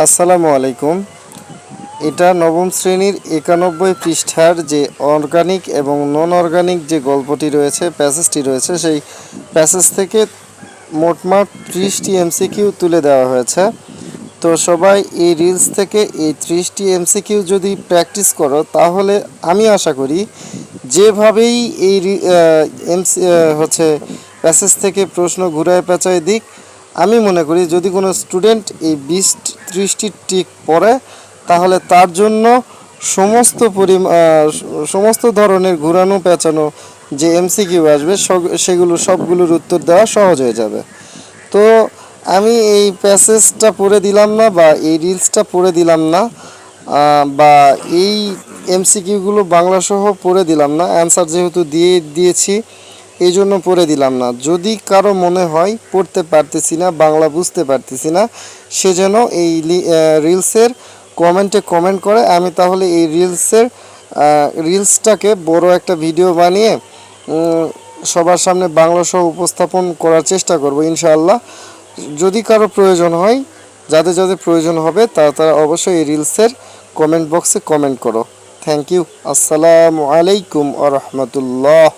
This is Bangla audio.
আসসালামু আলাইকুম। এটা নবম শ্রেণীর 91 পৃষ্ঠার যে অর্গানিক এবং নন অর্গানিক যে গল্পটি রয়েছে, প্যাসেজটি রয়েছে, সেই প্যাসেজ থেকে মোটমাট 30টি এমসিকিউ তুলে দেওয়া হয়েছে। তো সবাই এই রিলস থেকে এই 30টি এমসিকিউ যদি প্র্যাকটিস করো, তাহলে আমি আশা করি যেভাবেই এই প্যাসেজ থেকে প্রশ্ন ঘুরায় পেঁচায় দিক, আমি মনে করি যদি কোনো স্টুডেন্ট এই 20-30টি টিক পড়ে, তাহলে তার জন্য সমস্ত ধরনের ঘুরানো পেঁচানো যে এমসিকিউ আসবে সেগুলো সবগুলোর উত্তর দেওয়া সহজ হয়ে যাবে। তো আমি এই প্যাসেজটা পড়ে দিলাম না, বা এই রিলসটা পড়ে দিলাম না, বা এই এমসিকিউগুলো বাংলা সহ পড়ে দিলাম না, অ্যান্সার যেহেতু দিয়েছি এই জন্য পড়ে দিলাম না। যদি কারো মনে হয় পড়তে পারতেছি না, বাংলা বুঝতে পারতেছি না, সে যেন এই রিলসের কমেন্টে কমেন্ট করে। আমি তাহলে এই রিলসটাকে বড় একটা ভিডিও বানিয়ে সবার সামনে বাংলা সহ উপস্থাপন করার চেষ্টা করব ইনশাআল্লাহ। যদি কারো প্রয়োজন হয়, যাদের যাদের প্রয়োজন হবে, তারা অবশ্যই এই রিলসের কমেন্ট বক্সে কমেন্ট করো। Thank you. আসসালামু আলাইকুম ওয়া রাহমাতুল্লাহ।